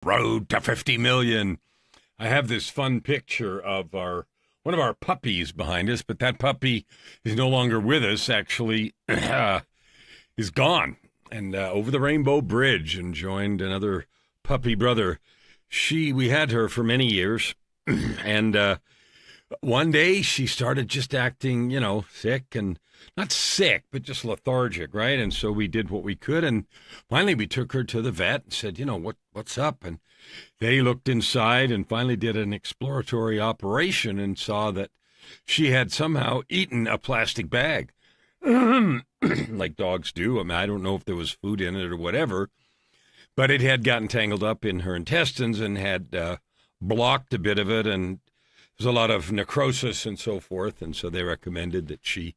Road to 50 million. I have this fun picture of one of our puppies behind us, but that puppy is no longer with us, actually, is gone and over the Rainbow Bridge and joined another puppy brother. We had her for many years, and one day she started just acting, sick, and not sick, but just lethargic, right? And so we did what we could, and finally we took her to the vet and said, what's up? And they looked inside and finally did an exploratory operation and saw that she had somehow eaten a plastic bag, like dogs do. I mean, I don't know if there was food in it or whatever, but it had gotten tangled up in her intestines and had blocked a bit of it, and there's a lot of necrosis and so forth, and so they recommended that she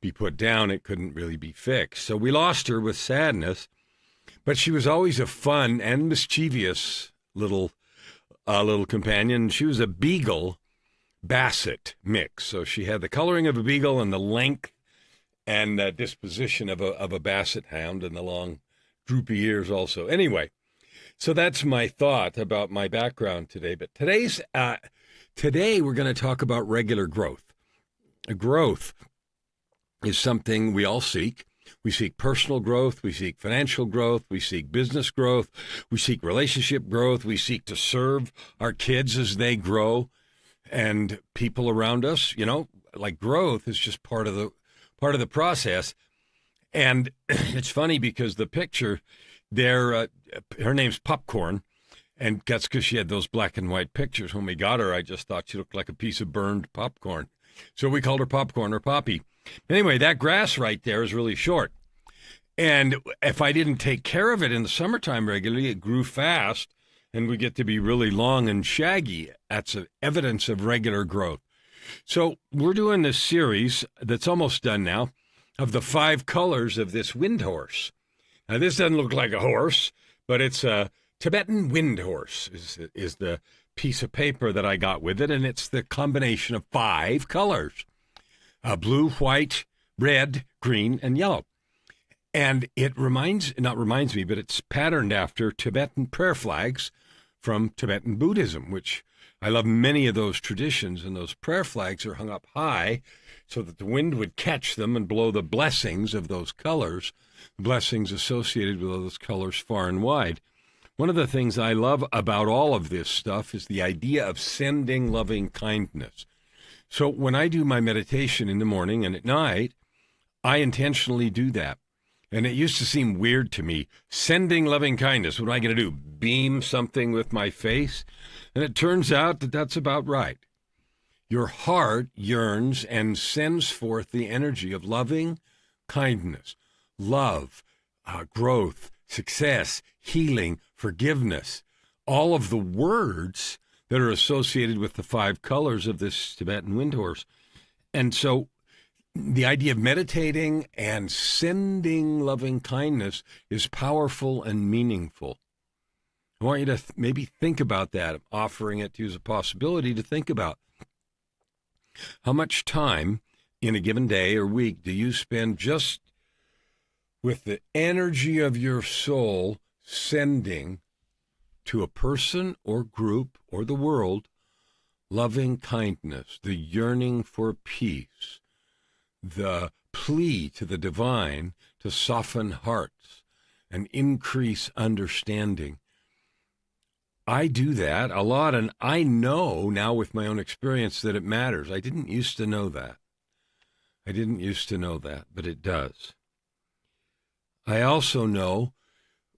be put down. It couldn't really be fixed. So we lost her with sadness, but she was always a fun and mischievous little companion. She was a beagle basset mix, so she had the coloring of a beagle and the length and disposition of a basset hound, and the long droopy ears also. Anyway, so that's my thought about my background today. But today we're going to talk about regular growth. Growth is something we all seek. We seek personal growth, we seek financial growth, we seek business growth, we seek relationship growth, we seek to serve our kids as they grow and people around us. Like growth is just part of the process. And it's funny because the picture there, her name's Popcorn, and that's because she had those black and white pictures. When we got her, I just thought she looked like a piece of burned popcorn. So we called her Popcorn or Poppy. Anyway, that grass right there is really short. And if I didn't take care of it in the summertime regularly, it grew fast and would get to be really long and shaggy. That's evidence of regular growth. So we're doing this series that's almost done now of the 5 colors of this wind horse. Now, this doesn't look like a horse, but it's a Tibetan wind horse is the piece of paper that I got with it, and it's the combination of 5 colors. Blue, white, red, green, and yellow. And it it's patterned after Tibetan prayer flags from Tibetan Buddhism, which I love many of those traditions, and those prayer flags are hung up high so that the wind would catch them and blow the blessings of those colors, blessings associated with those colors far and wide. One of the things I love about all of this stuff is the idea of sending loving kindness. So when I do my meditation in the morning and at night, I intentionally do that. And it used to seem weird to me, sending loving kindness. What am I going to do, beam something with my face? And it turns out that that's about right. Your heart yearns and sends forth the energy of loving kindness, love, growth, success, healing, forgiveness, all of the words that are associated with the 5 colors of this Tibetan wind horse. And so the idea of meditating and sending loving kindness is powerful and meaningful. I want you to maybe think about that, offering it to you as a possibility to think about. How much time in a given day or week do you spend just with the energy of your soul sending to a person or group or the world loving kindness, the yearning for peace, the plea to the divine to soften hearts and increase understanding? I do that a lot, and I know now with my own experience that it matters. I didn't used to know that. But it does. I also know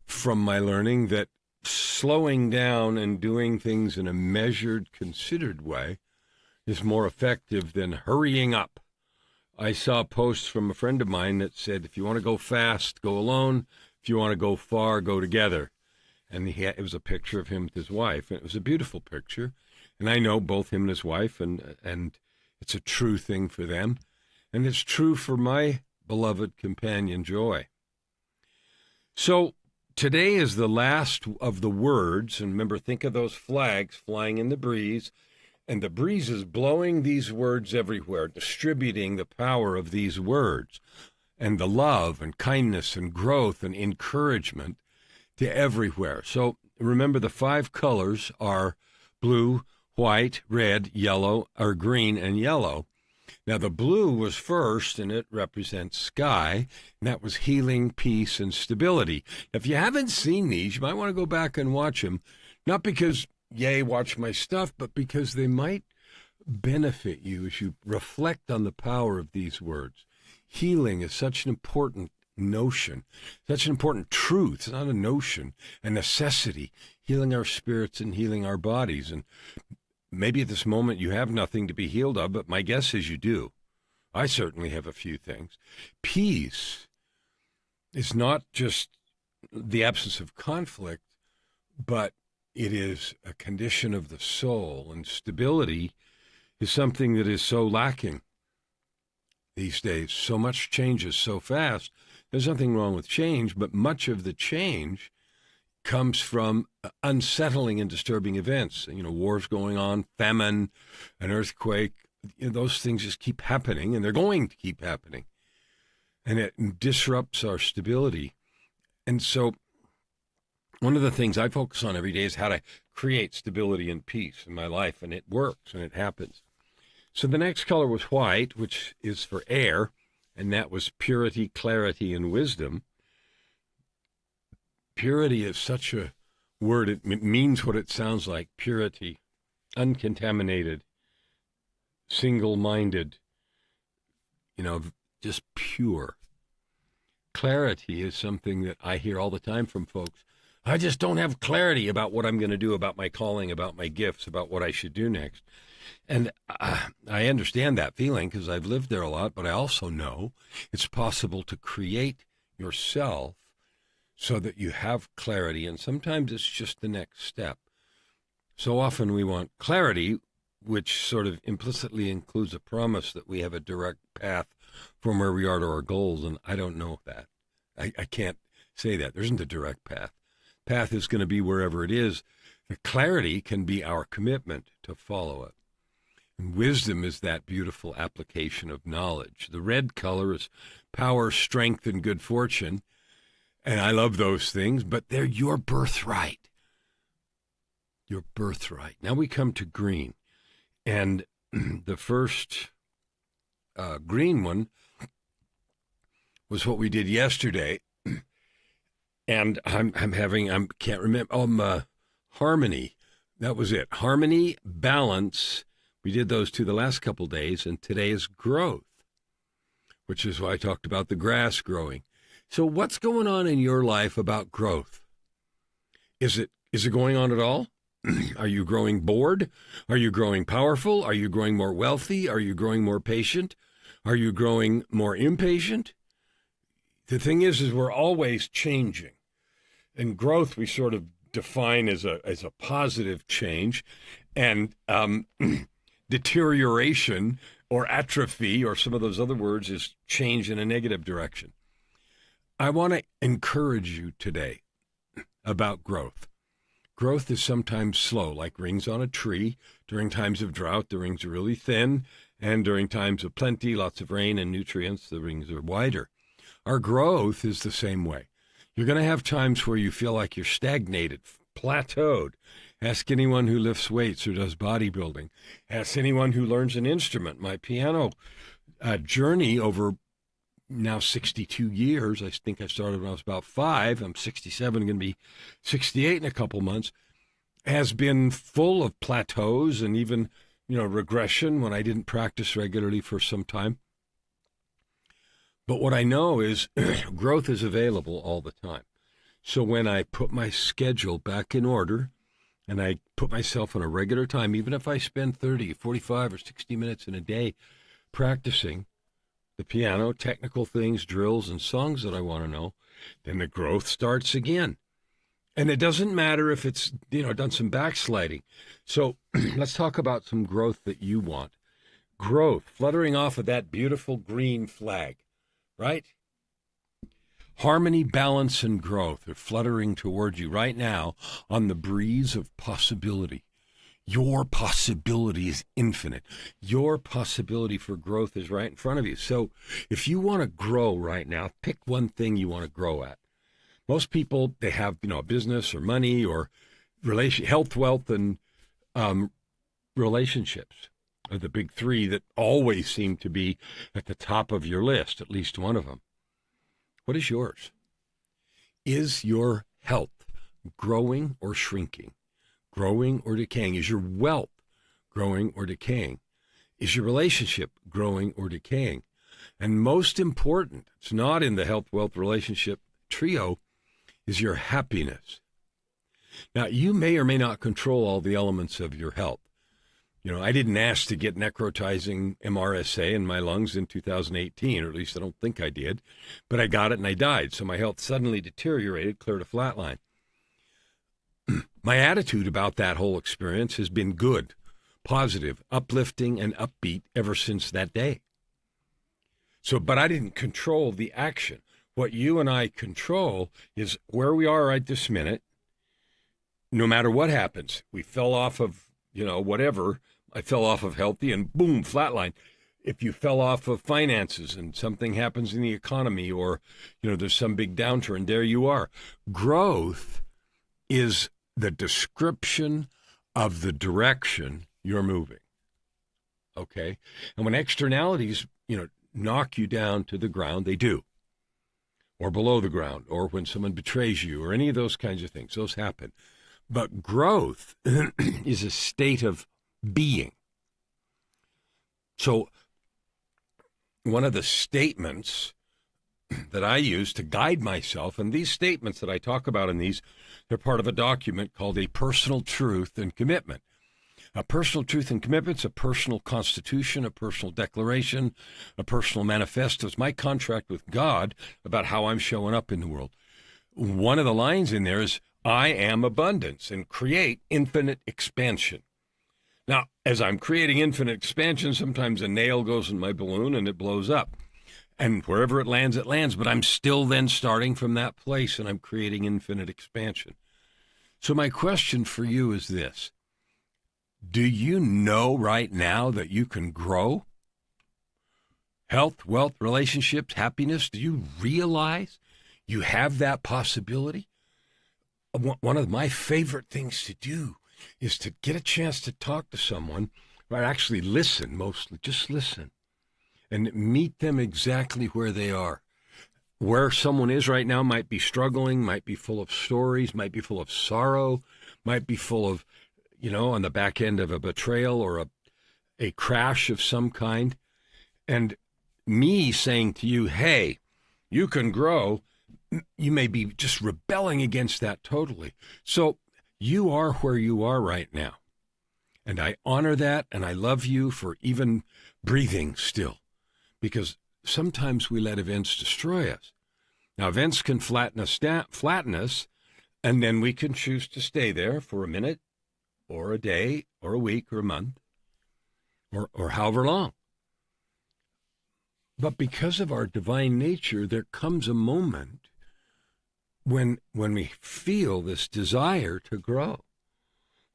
from my learning that slowing down and doing things in a measured, considered way is more effective than hurrying up. I saw a post from a friend of mine that said, if you want to go fast, go alone. If you want to go far, go together. And it was a picture of him with his wife. And it was a beautiful picture. And I know both him and his wife, and it's a true thing for them. And it's true for my beloved companion, Joy. So today is the last of the words. And remember, think of those flags flying in the breeze. And the breeze is blowing these words everywhere, distributing the power of these words and the love and kindness and growth and encouragement to everywhere. So remember the 5 colors are blue, white, red, yellow, or green and yellow. Now, the blue was first, and it represents sky, and that was healing, peace, and stability. If you haven't seen these, you might want to go back and watch them, not because, yay, watch my stuff, but because they might benefit you as you reflect on the power of these words. Healing is such an important notion, such an important truth. It's not a notion, a necessity, healing our spirits and healing our bodies. And maybe at this moment you have nothing to be healed of, but my guess is you do. I certainly have a few things. Peace is not just the absence of conflict, but it is a condition of the soul. And stability is something that is so lacking these days. So much changes so fast. There's nothing wrong with change, but much of the change comes from unsettling and disturbing events. Wars going on, famine, an earthquake. Those things just keep happening, and they're going to keep happening. And it disrupts our stability. And so one of the things I focus on every day is how to create stability and peace in my life, and it works, and it happens. So the next color was white, which is for air, and that was purity, clarity, and wisdom. Purity is such a word. It means what it sounds like. Purity, uncontaminated, single-minded, just pure. Clarity is something that I hear all the time from folks. I just don't have clarity about what I'm going to do, about my calling, about my gifts, about what I should do next. And I understand that feeling because I've lived there a lot, but I also know it's possible to create yourself so that you have clarity, and sometimes it's just the next step. So often we want clarity, which sort of implicitly includes a promise that we have a direct path from where we are to our goals, and I don't know that. I can't say that. There isn't a direct path. Path is going to be wherever it is. The clarity can be our commitment to follow it. And wisdom is that beautiful application of knowledge. The red color is power, strength, and good fortune. And I love those things, but they're your birthright. Your birthright. Now we come to green. And the first green one was what we did yesterday. And can't remember, harmony. That was it. Harmony, balance. We did those two the last couple days, and today is growth, which is why I talked about the grass growing. So what's going on in your life about growth? Is it going on at all? Are you growing bored? Are you growing powerful? Are you growing more wealthy? Are you growing more patient? Are you growing more impatient? The thing is we're always changing. And growth we sort of define as a positive change, and deterioration or atrophy or some of those other words is change in a negative direction. I want to encourage you today about growth. Growth is sometimes slow, like rings on a tree. During times of drought, the rings are really thin, and during times of plenty, lots of rain and nutrients, the rings are wider. Our growth is the same way. You're going to have times where you feel like you're stagnated, plateaued. Ask anyone who lifts weights or does bodybuilding. Ask anyone who learns an instrument. My piano journey over now 62 years, I think I started when I was about 5. I'm 67, going to be 68 in a couple months, has been full of plateaus and even, regression when I didn't practice regularly for some time. But what I know is growth is available all the time. So when I put my schedule back in order and I put myself on a regular time, even if I spend 30, 45, or 60 minutes in a day practicing the piano, technical things, drills, and songs that I want to know, then the growth starts again. And it doesn't matter if it's, done some backsliding. So let's talk about some growth that you want. Growth, fluttering off of that beautiful green flag, right? Harmony, balance, and growth are fluttering toward you right now on the breeze of possibility. Your possibility is infinite. Your possibility for growth is right in front of you. So if you want to grow right now, pick one thing you want to grow at. Most people, they have, a business or money or health, wealth, and um, relationships are the big three that always seem to be at the top of your list, at least one of them. What is yours? Is your health growing or shrinking? Growing or decaying? Is your wealth growing or decaying? Is your relationship growing or decaying? And most important, it's not in the health, wealth, relationship trio, is your happiness. Now, you may or may not control all the elements of your health. I didn't ask to get necrotizing MRSA in my lungs in 2018, or at least I don't think I did, but I got it and I died. So my health suddenly deteriorated, clear to flatline. My attitude about that whole experience has been good, positive, uplifting, and upbeat ever since that day. But I didn't control the action. What you and I control is where we are right this minute. No matter what happens, we fell off of, whatever. I fell off of healthy and boom, flatline. If you fell off of finances and something happens in the economy or, there's some big downturn, there you are. Growth is the description of the direction you're moving. Okay? And when externalities, knock you down to the ground, they do. Or below the ground, or when someone betrays you, or any of those kinds of things, those happen. But growth is a state of being. So one of the statements that I use to guide myself, and these statements that I talk about in these, they're part of a document called a personal truth and commitment. A personal truth and commitment is a personal constitution, a personal declaration, a personal manifesto. It's my contract with God about how I'm showing up in the world. One of the lines in there is, I am abundance and create infinite expansion. Now, as I'm creating infinite expansion, sometimes a nail goes in my balloon and it blows up. And wherever it lands, but I'm still then starting from that place and I'm creating infinite expansion. So my question for you is this. Do you know right now that you can grow? Health, wealth, relationships, happiness, do you realize you have that possibility? One of my favorite things to do is to get a chance to talk to someone, or actually listen mostly, just listen, and meet them exactly where they are. Where someone is right now might be struggling, might be full of stories, might be full of sorrow, might be full of, on the back end of a betrayal or a crash of some kind. And me saying to you, hey, you can grow, you may be just rebelling against that totally. So you are where you are right now. And I honor that, and I love you for even breathing still. Because sometimes we let events destroy us. Now, events can flatten us, and then we can choose to stay there for a minute, or a day, or a week, or a month, or however long. But because of our divine nature, there comes a moment when we feel this desire to grow,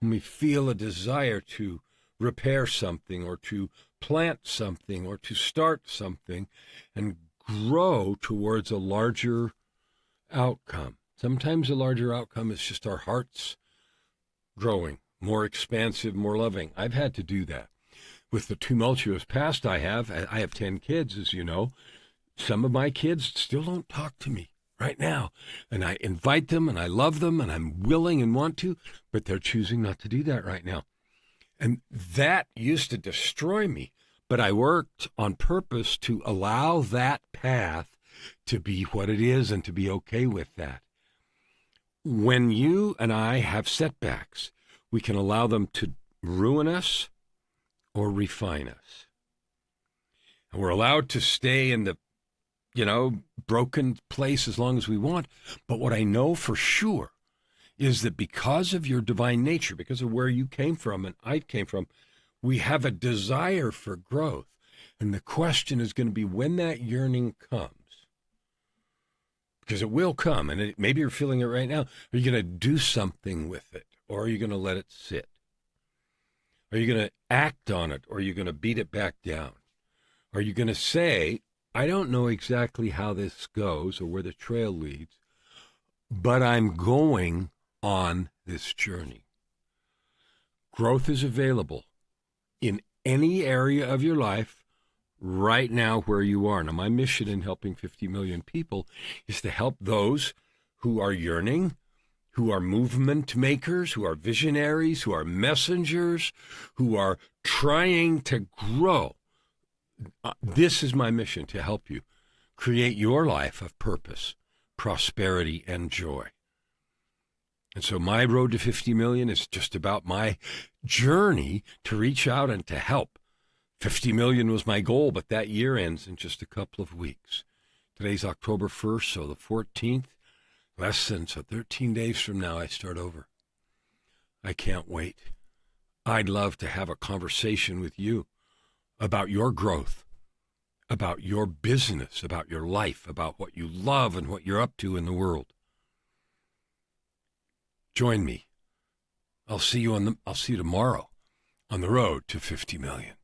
when we feel a desire to repair something or to plant something or to start something and grow towards a larger outcome. Sometimes a larger outcome is just our hearts growing, more expansive, more loving. I've had to do that. With the tumultuous past I have 10 kids, as you know. Some of my kids still don't talk to me right now. And I invite them and I love them and I'm willing and want to, but they're choosing not to do that right now. And that used to destroy me, but I worked on purpose to allow that path to be what it is and to be okay with that. When you and I have setbacks, we can allow them to ruin us or refine us. And we're allowed to stay in the, broken place as long as we want. But what I know for sure is that because of your divine nature, because of where you came from and I came from, we have a desire for growth. And the question is going to be when that yearning comes. Because it will come, and maybe you're feeling it right now. Are you going to do something with it, or are you going to let it sit? Are you going to act on it, or are you going to beat it back down? Are you going to say, I don't know exactly how this goes or where the trail leads, but I'm going on this journey. Growth is available in any area of your life right now where you are. Now, my mission in helping 50 million people is to help those who are yearning, who are movement makers, who are visionaries, who are messengers, who are trying to grow. This is my mission, to help you create your life of purpose, prosperity, and joy. And so my road to 50 million is just about my journey to reach out and to help. 50 million was my goal, but that year ends in just a couple of weeks. Today's October 1st, so the 14th, so 13 days from now, I start over. I can't wait. I'd love to have a conversation with you about your growth, about your business, about your life, about what you love and what you're up to in the world. Join me. I'll see you tomorrow on the road to 50 million.